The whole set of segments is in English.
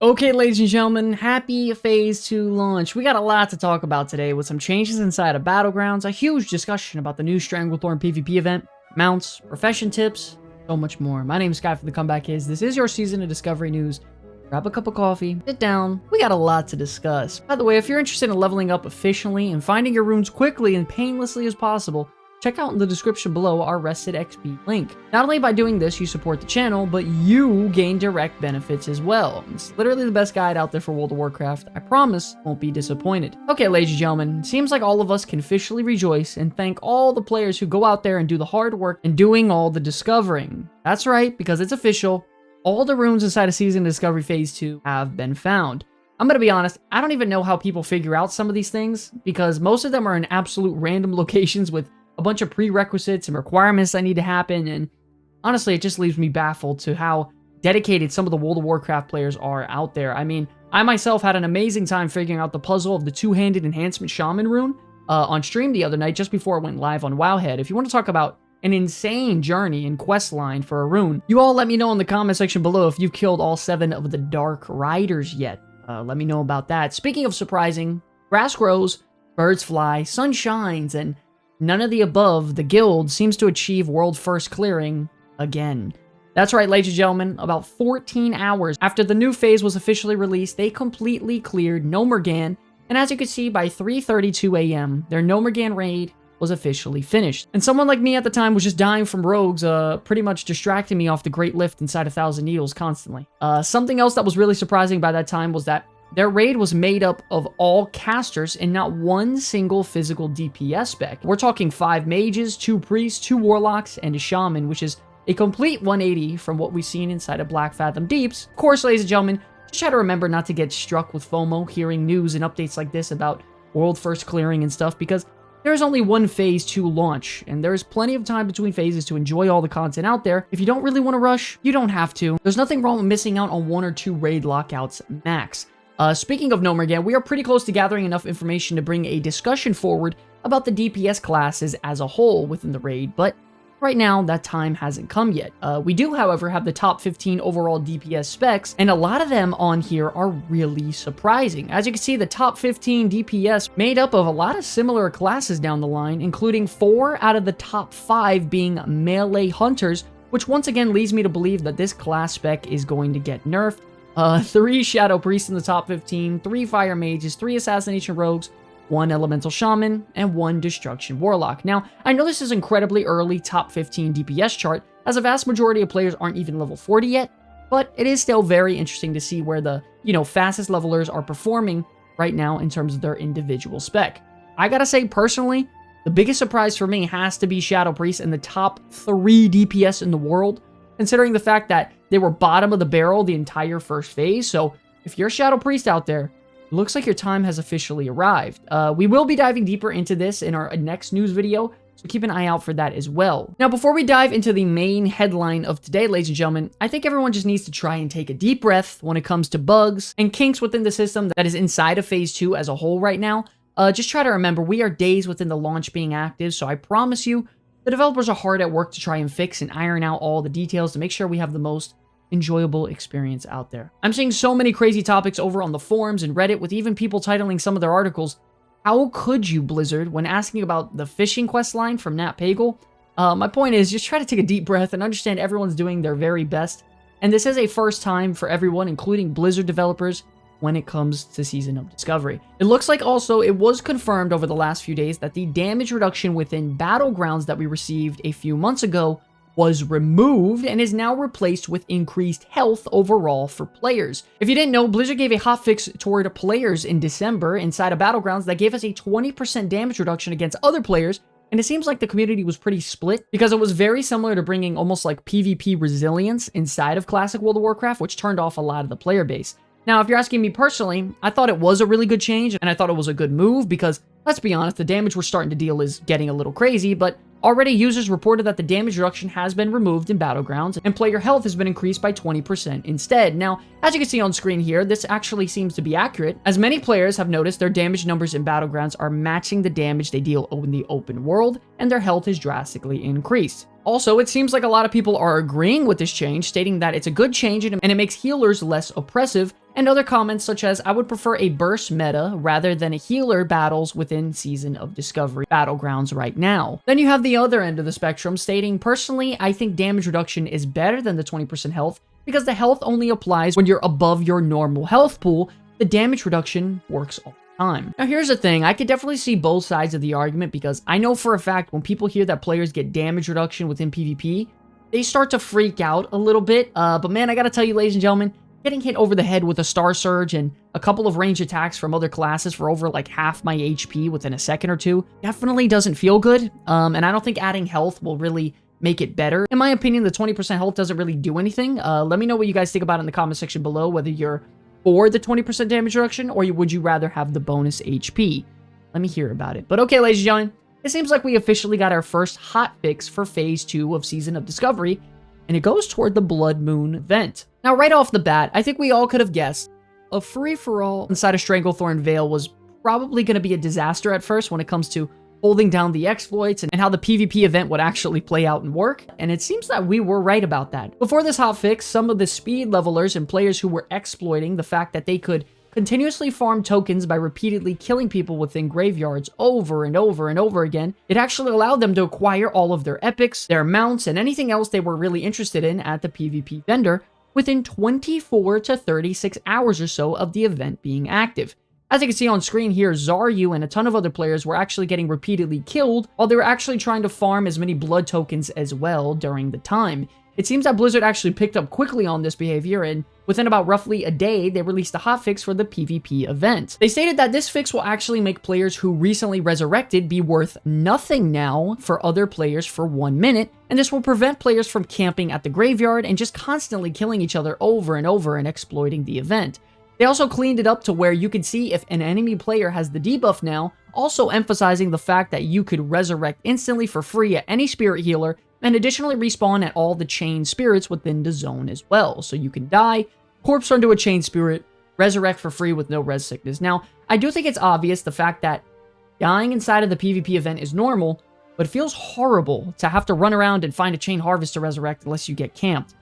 Okay, ladies and gentlemen, happy Phase 2 launch. We got a lot to talk about today with some changes inside of Battlegrounds, a huge discussion about the new Stranglethorn PvP event, mounts, profession tips, so much more. My name is Sky from the Comeback Is. This is your season of Discovery News. Grab a cup of coffee, sit down. We got a lot to discuss. By the way, if you're interested in leveling up efficiently and finding your runes quickly and painlessly as possible, check out in the description below our Rested XP link. Not only by doing this, you support the channel, but you gain direct benefits as well. It's literally the best guide out there for World of Warcraft. I promise, won't be disappointed. Okay, ladies and gentlemen, it seems like all of us can officially rejoice and thank all the players who go out there and do the hard work and doing all the discovering. That's right, because it's official. All the runes inside of Season Discovery Phase 2 have been found. I'm gonna be honest, I don't even know how people figure out some of these things, because most of them are in absolute random locations with a bunch of prerequisites and requirements that need to happen, and honestly, it just leaves me baffled to how dedicated some of the World of Warcraft players are out there. I mean, I myself had an amazing time figuring out the puzzle of the two-handed enhancement shaman rune on stream the other night, just before it went live on Wowhead. If you want to talk about an insane journey and quest line for a rune, you all let me know in the comment section below if you've killed all 7 of the Dark Riders yet. Let me know about that. Speaking of surprising, grass grows, birds fly, sun shines, and none of the above, the guild seems to achieve world first clearing again. That's right, ladies and gentlemen, about 14 hours after the new phase was officially released, they completely cleared Gnomergan, and as you can see, by 3:32 a.m., their Gnomergan raid was officially finished. And someone like me at the time was just dying from rogues, pretty much distracting me off the Great Lift inside 1,000 Needles constantly. Something else that was really surprising by that time was that their raid was made up of all casters and not one single physical DPS spec. We're talking 5 mages, 2 priests, 2 warlocks, and a shaman, which is a complete 180 from what we've seen inside of Black Fathom Deeps. Of course, ladies and gentlemen, just try to remember not to get struck with FOMO hearing news and updates like this about world first clearing and stuff, because there is only one Phase 2 launch, and there is plenty of time between phases to enjoy all the content out there. If you don't really want to rush, you don't have to. There's nothing wrong with missing out on 1 or 2 raid lockouts max. Speaking of Gnomergan, we are pretty close to gathering enough information to bring a discussion forward about the DPS classes as a whole within the raid, but right now, that time hasn't come yet. We do, however, have the top 15 overall DPS specs, and a lot of them on here are really surprising. As you can see, the top 15 DPS made up of a lot of similar classes down the line, including 4 out of the top 5 being melee hunters, which once again leads me to believe that this class spec is going to get nerfed. 3 Shadow Priests in the top 15, 3 Fire Mages, 3 Assassination Rogues, 1 Elemental Shaman, and 1 Destruction Warlock. Now, I know this is incredibly early top 15 DPS chart, as a vast majority of players aren't even level 40 yet, but it is still very interesting to see where the, fastest levelers are performing right now in terms of their individual spec. I gotta say, personally, the biggest surprise for me has to be Shadow Priests in the top 3 DPS in the world, considering the fact that they were bottom of the barrel the entire first phase. So if you're a Shadow Priest out there, it looks like your time has officially arrived. We will be diving deeper into this in our next news video, so keep an eye out for that as well. Now, before we dive into the main headline of today, ladies and gentlemen, I think everyone just needs to try and take a deep breath when it comes to bugs and kinks within the system that is inside of Phase 2 as a whole right now. Just try to remember, we are days within the launch being active, so I promise you, the developers are hard at work to try and fix and iron out all the details to make sure we have the most enjoyable experience out there. I'm seeing so many crazy topics over on the forums and Reddit, with even people titling some of their articles, "How could you, Blizzard?" when asking about the fishing quest line from Nat Pagel. My point is, just try to take a deep breath and understand everyone's doing their very best, and this is a first time for everyone, including Blizzard developers, when it comes to Season of Discovery. It looks like also it was confirmed over the last few days that the damage reduction within Battlegrounds that we received a few months ago was removed and is now replaced with increased health overall for players. If you didn't know, Blizzard gave a hotfix toward players in December inside of Battlegrounds that gave us a 20% damage reduction against other players, and it seems like the community was pretty split because it was very similar to bringing almost like PvP resilience inside of Classic World of Warcraft, which turned off a lot of the player base. Now, if you're asking me personally, I thought it was a really good change, and I thought it was a good move because, let's be honest, the damage we're starting to deal is getting a little crazy, but already users reported that the damage reduction has been removed in Battlegrounds, and player health has been increased by 20% instead. Now, as you can see on screen here, this actually seems to be accurate, as many players have noticed their damage numbers in Battlegrounds are matching the damage they deal in the open world, and their health is drastically increased. Also, it seems like a lot of people are agreeing with this change, stating that it's a good change and it makes healers less oppressive, And other comments such as, I would prefer a burst meta rather than a healer battles within Season of Discovery Battlegrounds right now. Then you have the other end of the spectrum stating, personally, I think damage reduction is better than the 20% health because the health only applies when you're above your normal health pool. The damage reduction works all the time. Now here's the thing, I could definitely see both sides of the argument because I know for a fact when people hear that players get damage reduction within PvP, they start to freak out a little bit. But man, I gotta tell you, ladies and gentlemen, getting hit over the head with a Star Surge and a couple of range attacks from other classes for over like half my HP within a second or two definitely doesn't feel good. And I don't think adding health will really make it better. In my opinion, the 20% health doesn't really do anything. Let me know what you guys think about it in the comment section below, whether you're for the 20% damage reduction or would you rather have the bonus HP. Let me hear about it. But okay, ladies and gentlemen, it seems like we officially got our first hotfix for Phase 2 of Season of Discovery, and it goes toward the Blood Moon event. Now, right off the bat, I think we all could have guessed a free-for-all inside of Stranglethorn Vale was probably going to be a disaster at first when it comes to holding down the exploits and how the PvP event would actually play out and work, and it seems that we were right about that. Before this hotfix, some of the speed levelers and players who were exploiting the fact that they could continuously farm tokens by repeatedly killing people within graveyards over and over and over again, it actually allowed them to acquire all of their epics, their mounts, and anything else they were really interested in at the PvP vendor within 24 to 36 hours or so of the event being active. As you can see on screen here, Zaryu and a ton of other players were actually getting repeatedly killed while they were actually trying to farm as many blood tokens as well during the time. It seems that Blizzard actually picked up quickly on this behavior, and within about roughly a day, they released a hotfix for the PvP event. They stated that this fix will actually make players who recently resurrected be worth nothing now for other players for 1 minute, and this will prevent players from camping at the graveyard and just constantly killing each other over and over and exploiting the event. They also cleaned it up to where you can see if an enemy player has the debuff now, also emphasizing the fact that you could resurrect instantly for free at any spirit healer, and additionally respawn at all the chained spirits within the zone as well. So you can die, corpse run to a chained spirit, resurrect for free with no res sickness. Now, I do think it's obvious the fact that dying inside of the PvP event is normal, but it feels horrible to have to run around and find a chain harvest to resurrect unless you get camped.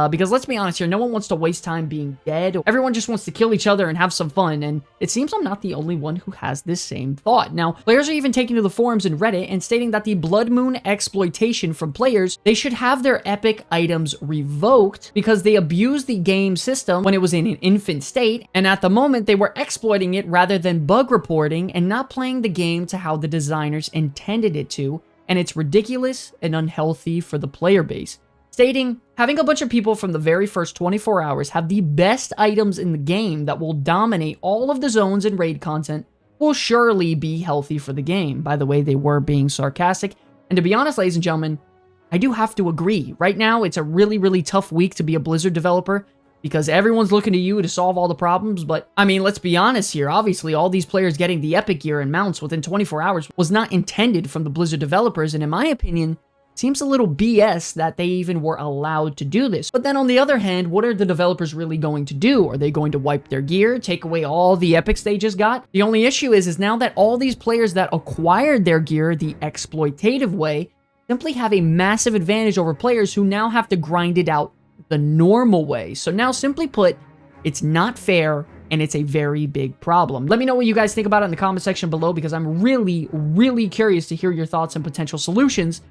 Because let's be honest here, no one wants to waste time being dead. Everyone just wants to kill each other and have some fun, and it seems I'm not the only one who has this same thought. Now, players are even taking to the forums and Reddit and stating that the Blood Moon exploitation from players, they should have their epic items revoked because they abused the game system when it was in an infant state, and at the moment they were exploiting it rather than bug reporting and not playing the game to how the designers intended it to, and it's ridiculous and unhealthy for the player base. Stating, having a bunch of people from the very first 24 hours have the best items in the game that will dominate all of the zones and raid content will surely be healthy for the game. By the way, they were being sarcastic. And to be honest, ladies and gentlemen, I do have to agree. Right now, it's a really, really tough week to be a Blizzard developer because everyone's looking to you to solve all the problems. But, I mean, let's be honest here. Obviously, all these players getting the epic gear and mounts within 24 hours was not intended from the Blizzard developers. And in my opinion, seems a little BS that they even were allowed to do this. But then on the other hand, what are the developers really going to do? Are they going to wipe their gear, take away all the epics they just got? The only issue is now that all these players that acquired their gear the exploitative way simply have a massive advantage over players who now have to grind it out the normal way. So now, simply put, it's not fair, and it's a very big problem. Let me know what you guys think about it in the comment section below because I'm really, really curious to hear your thoughts and potential solutions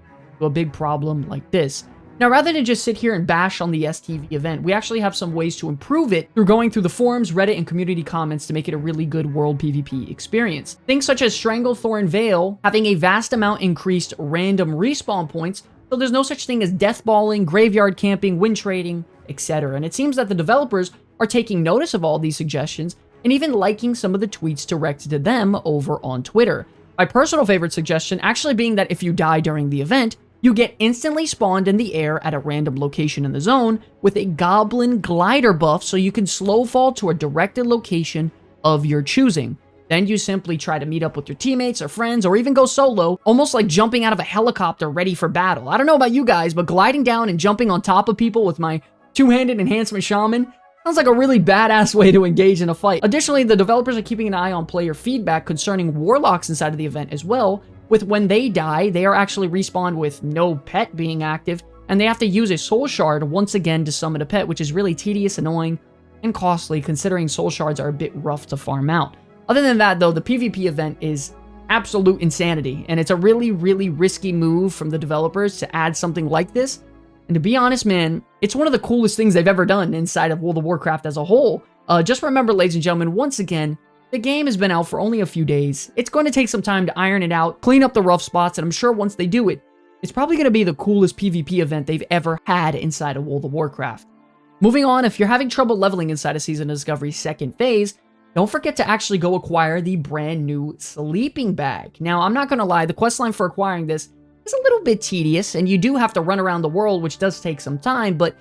a big problem like this. Now, rather than just sit here and bash on the STV event, we actually have some ways to improve it through going through the forums, Reddit, and community comments to make it a really good world PvP experience. Things such as Stranglethorn Vale having a vast amount increased random respawn points, so there's no such thing as deathballing, graveyard camping, win trading, etc. And it seems that the developers are taking notice of all these suggestions and even liking some of the tweets directed to them over on Twitter. My personal favorite suggestion actually being that if you die during the event, you get instantly spawned in the air at a random location in the zone with a goblin glider buff so you can slow fall to a directed location of your choosing. Then you simply try to meet up with your teammates or friends or even go solo, almost like jumping out of a helicopter ready for battle. I don't know about you guys, but gliding down and jumping on top of people with my two-handed enhancement shaman sounds like a really badass way to engage in a fight. Additionally, the developers are keeping an eye on player feedback concerning warlocks inside of the event as well, with when they die, they are actually respawned with no pet being active, and they have to use a soul shard once again to summon a pet, which is really tedious, annoying, and costly considering soul shards are a bit rough to farm out. Other than that though, the PvP event is absolute insanity, and it's a really, really risky move from the developers to add something like this. And to be honest, man, it's one of the coolest things they've ever done inside of World of Warcraft as a whole. Just remember, ladies and gentlemen, once again, the game has been out for only a few days. It's going to take some time to iron it out, clean up the rough spots, and I'm sure once they do it, it's probably going to be the coolest PvP event they've ever had inside of World of Warcraft. Moving on, if you're having trouble leveling inside of Season of Discovery's second phase, don't forget to actually go acquire the brand new sleeping bag. Now, I'm not going to lie, the questline for acquiring this is a little bit tedious, and you do have to run around the world, which does take some time, but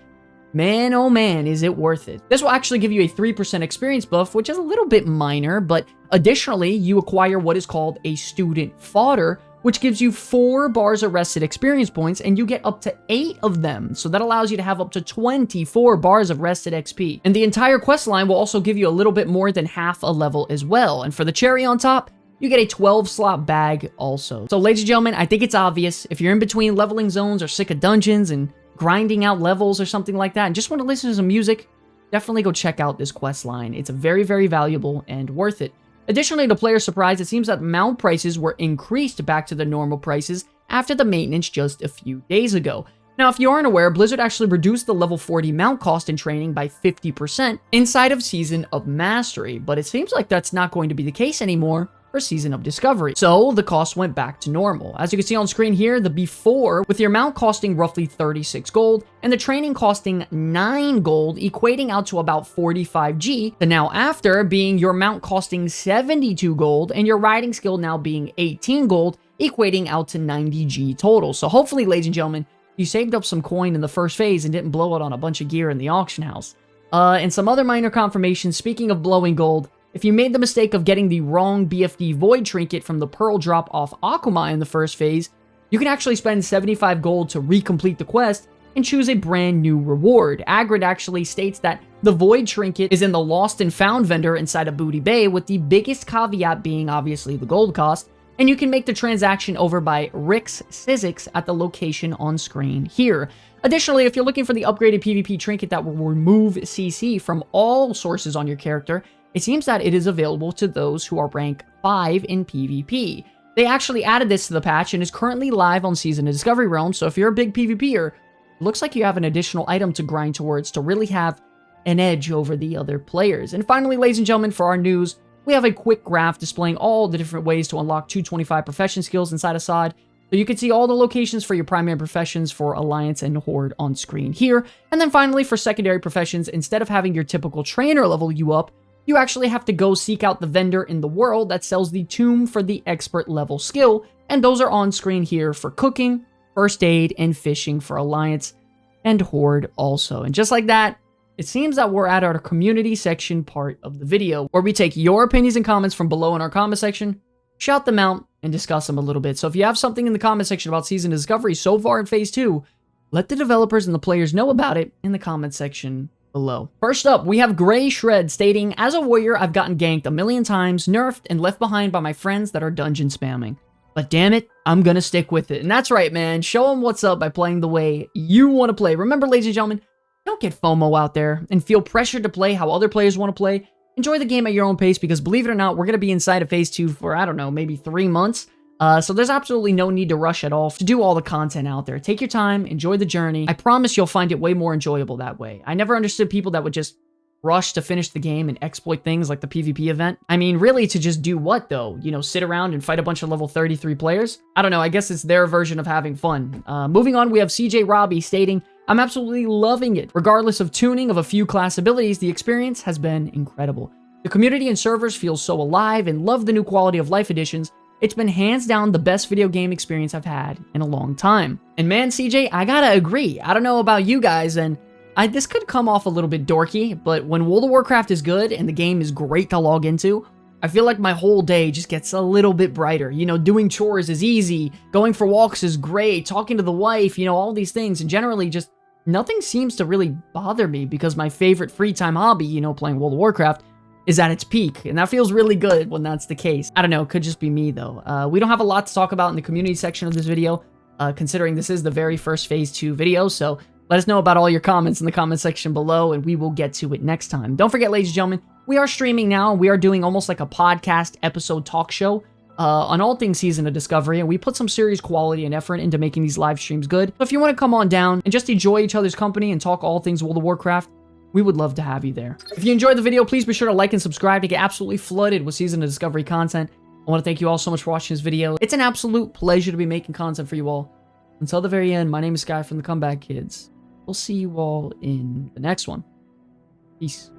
man, oh man, is it worth it. This will actually give you a 3% experience buff, which is a little bit minor, but additionally, you acquire what is called a student fodder, which gives you 4 bars of rested experience points, and you get up to 8 of them. So that allows you to have up to 24 bars of rested XP. And the entire quest line will also give you a little bit more than half a level as well. And for the cherry on top, you get a 12-slot bag also. So ladies and gentlemen, I think it's obvious. If you're in between leveling zones or sick of dungeons and grinding out levels or something like that and just want to listen to some music, definitely go check out this quest line. It's very, very valuable and worth it. Additionally, to players' surprise, it seems that mount prices were increased back to the normal prices after the maintenance just a few days ago. Now, if you aren't aware, Blizzard actually reduced the level 40 mount cost in training by 50% inside of Season of Mastery, but it seems like that's not going to be the case anymore for Season of Discovery. So the cost went back to normal. As you can see on screen here, the before, with your mount costing roughly 36 gold, and the training costing 9 gold, equating out to about 45G, the now after being your mount costing 72 gold, and your riding skill now being 18 gold, equating out to 90G total. So hopefully, ladies and gentlemen, you saved up some coin in the first phase and didn't blow it on a bunch of gear in the auction house. And some other minor confirmations, speaking of blowing gold, if you made the mistake of getting the wrong BFD Void Trinket from the Pearl drop off Akuma in the first phase, you can actually spend 75 gold to recomplete the quest and choose a brand new reward. Agrid actually states that the Void Trinket is in the Lost and Found vendor inside of Booty Bay, with the biggest caveat being obviously the gold cost, and you can make the transaction over by Rick's Sizzix at the location on screen here. Additionally, if you're looking for the upgraded PvP trinket that will remove CC from all sources on your character, it seems that it is available to those who are rank 5 in PvP. They actually added this to the patch and is currently live on Season of Discovery Realm, so if you're a big PvPer, it looks like you have an additional item to grind towards to really have an edge over the other players. And finally, ladies and gentlemen, for our news, we have a quick graph displaying all the different ways to unlock 225 profession skills inside of SOD. So you can see all the locations for your primary professions for Alliance and Horde on screen here. And then finally, for secondary professions, instead of having your typical trainer level you up, you actually have to go seek out the vendor in the world that sells the tomb for the expert level skill, and those are on screen here for cooking, first aid, and fishing for Alliance and Horde also. And just like that, it seems that we're at our community section part of the video, where we take your opinions and comments from below in our comment section, shout them out, and discuss them a little bit. So if you have something in the comment section about Season of Discovery so far in Phase 2, let the developers and the players know about it in the comment section below. First up, we have Gray Shred stating, as a warrior, I've gotten ganked a million times, nerfed, and left behind by my friends that are dungeon spamming. But damn it, I'm gonna stick with it. And that's right, man. Show them what's up by playing the way you want to play. Remember, ladies and gentlemen, don't get FOMO out there and feel pressured to play how other players want to play. Enjoy the game at your own pace, because believe it or not, we're going to be inside of Phase 2 for, I don't know, maybe 3 months. So there's absolutely no need to rush at all to do all the content out there. Take your time, enjoy the journey. I promise you'll find it way more enjoyable that way. I never understood people that would just rush to finish the game and exploit things like the PvP event. I mean, really, to just do what, though? You know, sit around and fight a bunch of level 33 players? I don't know, I guess it's their version of having fun. Moving on, we have CJ Robbie stating, I'm absolutely loving it. Regardless of tuning of a few class abilities, the experience has been incredible. The community and servers feel so alive, and love the new quality of life additions. It's been hands down the best video game experience I've had in a long time. And man, CJ, I gotta agree. I don't know about you guys, and this could come off a little bit dorky, but when World of Warcraft is good and the game is great to log into, I feel like my whole day just gets a little bit brighter. You know, doing chores is easy, going for walks is great, talking to the wife, you know, all these things, and generally just nothing seems to really bother me, because my favorite free time hobby, you know, playing World of Warcraft, is at its peak, and that feels really good when that's the case. I don't know, it could just be me though. We don't have a lot to talk about in the community section of this video, considering this is the very first Phase 2 video, so Let us know about all your comments in the comment section below, and we will get to it next time. Don't forget, ladies and gentlemen, we are streaming now. We are doing almost like a podcast episode talk show on all things Season of Discovery, and we put some serious quality and effort into making these live streams good. So if you want to come on down and just enjoy each other's company and talk all things World of Warcraft, we would love to have you there. If you enjoyed the video, please be sure to like and subscribe to get absolutely flooded with Season of Discovery content. I want to thank you all so much for watching this video. It's an absolute pleasure to be making content for you all. Until the very end, my name is Sky from the Comeback Kids. We'll see you all in the next one. Peace.